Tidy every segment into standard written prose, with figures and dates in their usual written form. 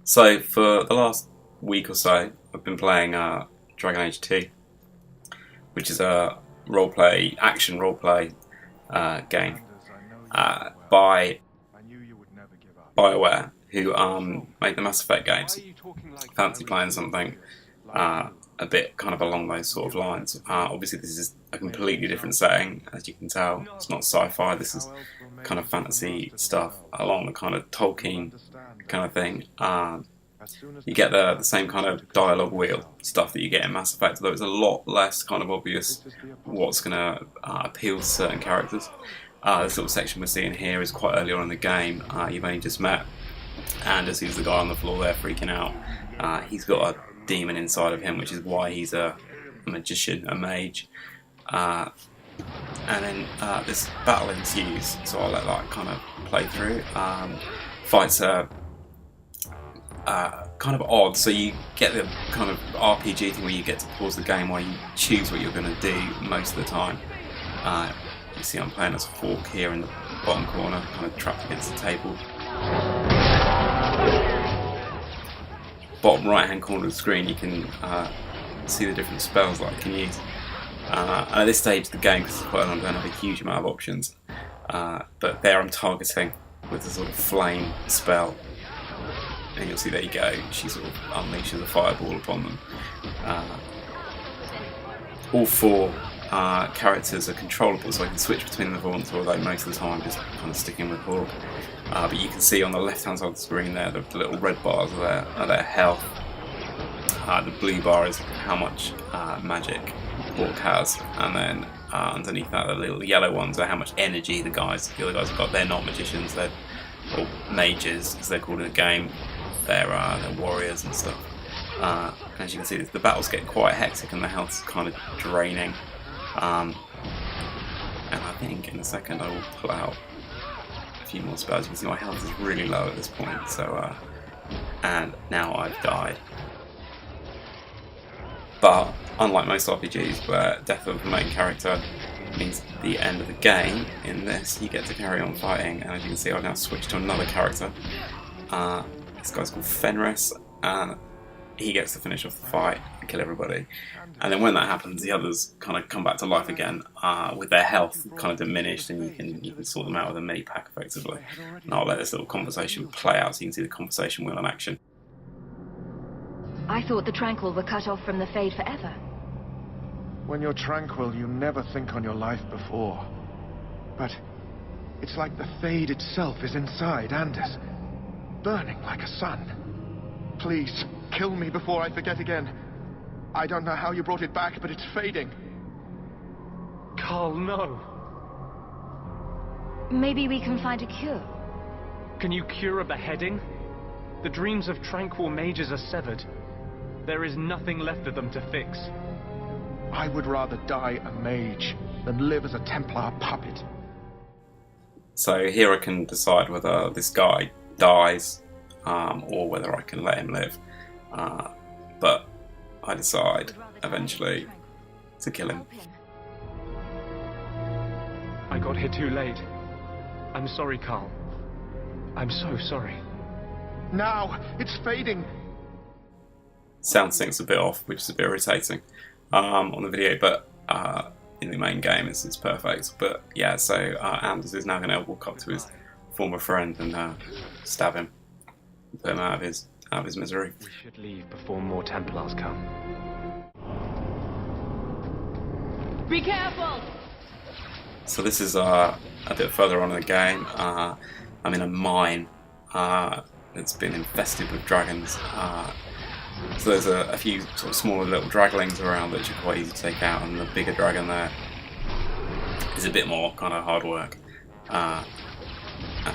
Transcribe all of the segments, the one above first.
So for the last week or so, I've been playing Dragon Age 2, which is a action roleplay game by BioWare, who made the Mass Effect games. Fancy playing something a bit kind of along those sort of lines. Obviously, this is a completely different setting, as you can tell. It's not sci-fi. This is kind of fantasy stuff along the kind of Tolkien kind of thing. You get the same kind of dialogue wheel stuff that you get in Mass Effect, though it's a lot less kind of obvious what's going to appeal to certain characters. This little section we're seeing here is quite early on in the game. You've only just met Anders, who's the guy on the floor there freaking out. He's got a demon inside of him, which is why he's a magician, a mage. And then this battle ensues, so I'll let that kind of play through. Fights are kind of odd, so you get the kind of RPG thing where you get to pause the game while you choose what you're going to do most of the time. You see I'm playing as Fork here in the bottom corner, kind of trapped against the table. Bottom right hand corner of the screen you can see the different spells that I can use. And at this stage of the game, because it's quite long, I don't have a huge amount of options, but there I'm targeting with the sort of flame spell, and you'll see there you go, she sort of unleashes a fireball upon them. All four characters are controllable, so I can switch between the ones, although most of the time I'm just kind of sticking with Hawk. But you can see on the left hand side of the screen there, the little red bars are their health. The blue bar is how much magic Hawk has, and then underneath that the little yellow ones are how much energy the other guys have got. They're not magicians, they're mages as they're called in the game. They're warriors and stuff. As you can see, the battles get quite hectic and the health's kind of draining. And I think in a second I will pull out a few more spells. You can see my health is really low at this point, so and now I've died. But unlike most RPGs where death of the main character means the end of the game, in this you get to carry on fighting, and as you can see I've now switched to another character. This guy's called Fenris, and he gets to finish off the fight and kill everybody. And then when that happens, the others kind of come back to life again with their health kind of diminished, and you can sort them out with a mini pack effectively. And I'll let this little conversation play out so you can see the conversation wheel in action. I thought the Tranquil were cut off from the Fade forever. When you're tranquil, you never think on your life before. But it's like the Fade itself is inside Anders, burning like a sun. Please, kill me before I forget again. I don't know how you brought it back, but it's fading. Carl, no. Maybe we can find a cure. Can you cure a beheading? The dreams of tranquil mages are severed. There is nothing left of them to fix. I would rather die a mage than live as a Templar puppet. So here I can decide whether this guy dies or whether I can let him live. But I decide eventually to kill him. I got here too late. I'm sorry, Carl. I'm so sorry. Now! It's fading! Sound sync's a bit off, which is a bit irritating on the video, but in the main game it's perfect. But yeah, so Anders is now going to walk up to his former friend and stab him, put him out of his misery. We should leave before more Templars come. Be careful! So this is a bit further on in the game. I'm in a mine that's been infested with dragons. So there's a few sort of smaller little draglings around which are quite easy to take out, and the bigger dragon there is a bit more kind of hard work. I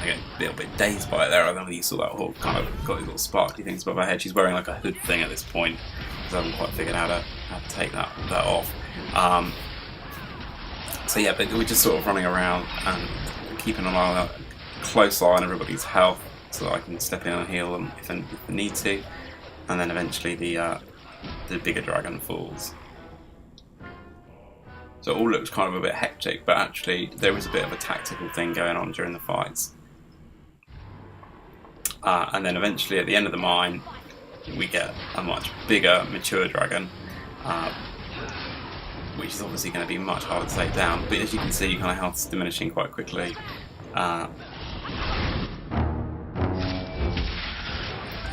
get a little bit dazed by it there. I don't know whether you saw that whole kind of got these little sparkly things above her head. She's wearing like a hood thing at this point, because I haven't quite figured out how to take that off. So yeah, but we're just sort of running around and keeping an eye on close eye on everybody's health, so that I can step in and heal them if I need to. And then eventually the bigger dragon falls. So it all looks kind of a bit hectic, but actually there was a bit of a tactical thing going on during the fights. And then eventually at the end of the mine we get a much bigger, mature dragon, which is obviously going to be much harder to take down. But as you can see, kind of health's diminishing quite quickly.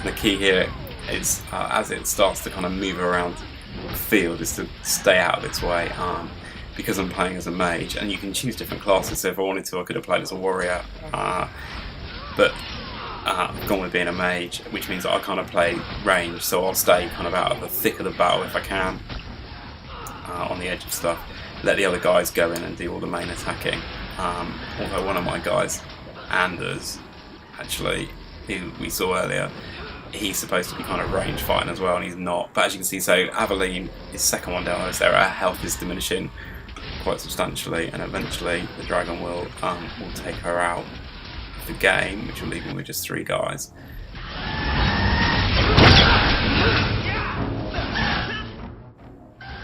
The key here is, as it starts to kind of move around the field, is to stay out of its way. Because I'm playing as a mage, and you can choose different classes, so if I wanted to I could have played as a warrior, but I've gone with being a mage, which means that I kind of play range, so I'll stay kind of out of the thick of the battle if I can, on the edge of stuff, let the other guys go in and do all the main attacking. Although one of my guys, Anders, actually, who we saw earlier, he's supposed to be kind of range fighting as well, and he's not. But as you can see, so Aveline is second one down, so her health is diminishing quite substantially, and eventually the dragon will take her out of the game, which will leave me with just 3 guys.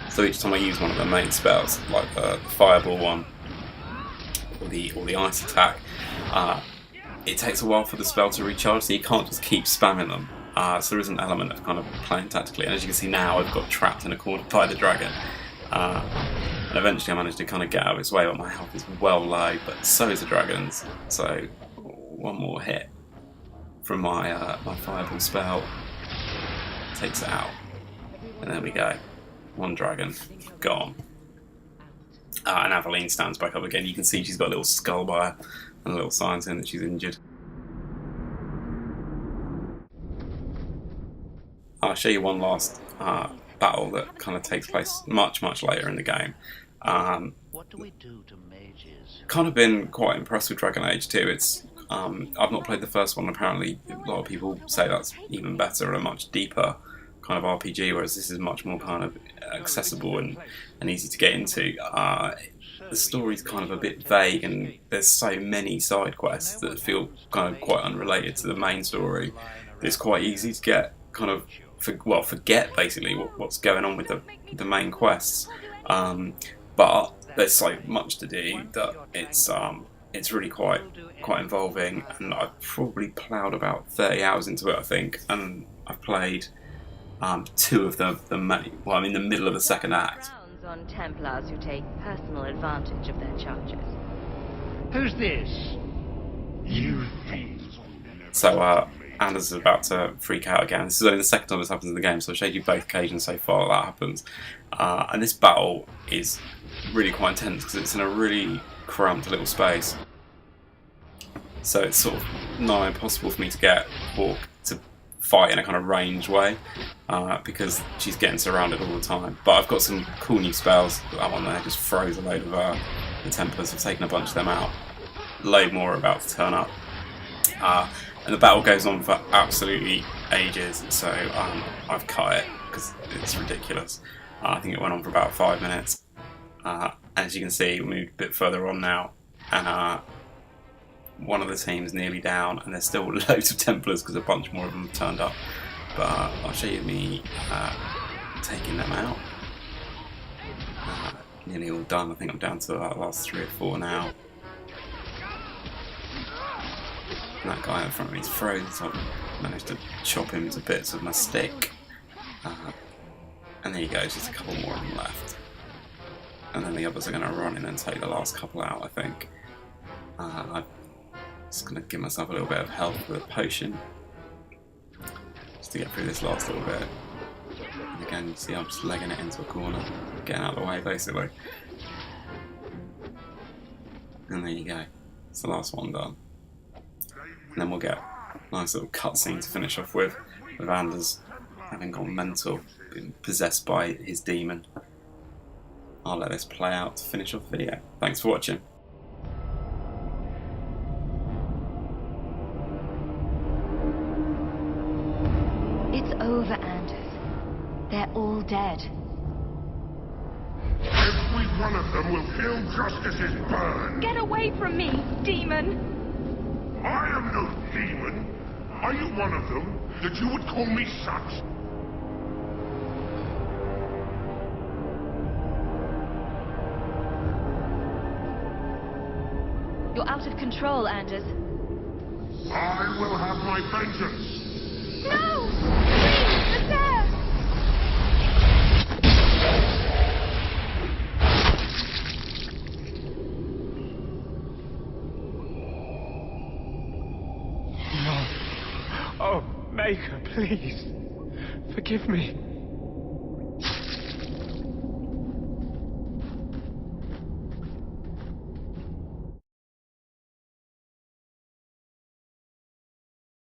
So each time I use one of the main spells, like the fireball one or the ice attack, it takes a while for the spell to recharge, so you can't just keep spamming them. So there is an element of kind of playing tactically, and as you can see now, I've got trapped in a corner by the dragon. And eventually I managed to kind of get out of its way, but my health is well low, but so is the dragon's. So one more hit from my my fireball spell takes it out. And there we go. One dragon gone. And Aveline stands back up again. You can see she's got a little skull by her and a little sign saying that she's injured. I'll show you one last battle that kind of takes place much later in the game. What do we do to mages? Kind of been quite impressed with Dragon Age 2. It's I've not played the first one. Apparently, a lot of people say that's even better and a much deeper kind of RPG, whereas this is much more kind of accessible and easy to get into. The story's kind of a bit vague, and there's so many side quests that feel kind of quite unrelated to the main story. It's quite easy to get kind of forget basically what's going on with the main quests. But there's so much to do that it's really quite involving, and I've probably ploughed about 30 hours into it, I think, and I've played 2 of the main. Well, I'm in the middle of the second act. On Templars who take personal advantage of their charges. Who's this? You fiends. So Anders is about to freak out again. This is only the second time this happens in the game, so I've showed you both occasions so far that happens. And this battle is really quite intense because it's in a really cramped little space. So it's sort of nigh impossible for me to get Hawke to fight in a kind of range way, because she's getting surrounded all the time. But I've got some cool new spells. That one there just froze a load of the Templars. I've taken a bunch of them out. A load more are about to turn up. And the battle goes on for absolutely ages, so I've cut it because it's ridiculous. I think it went on for about 5 minutes. As you can see, we moved a bit further on now, and one of the teams nearly down, and there's still loads of Templars because a bunch more of them have turned up. But I'll show you me taking them out. Nearly all done. I think I'm down to the last 3 or 4 now. And that guy in front of me is frozen, so I've managed to chop him to bits with my stick. And there you go, just a couple more of them left. And then the others are going to run in and take the last couple out, I think. I'm just going to give myself a little bit of health with a potion, just to get through this last little bit. And again, you see I'm just legging it into a corner, getting out of the way basically. And there you go, it's the last one done. And then we'll get a nice little cutscene to finish off with Anders having gone mental, been possessed by his demon. I'll let this play out to finish off the video. Thanks for watching. It's over, Anders. They're all dead. Every one of them will feel justice's burn. Get away from me, demon! I am no demon. Are you one of them, that you would call me such? You're out of control, Anders. I will have my vengeance. No! Please, the stairs! No. Oh, Maker, please. Forgive me.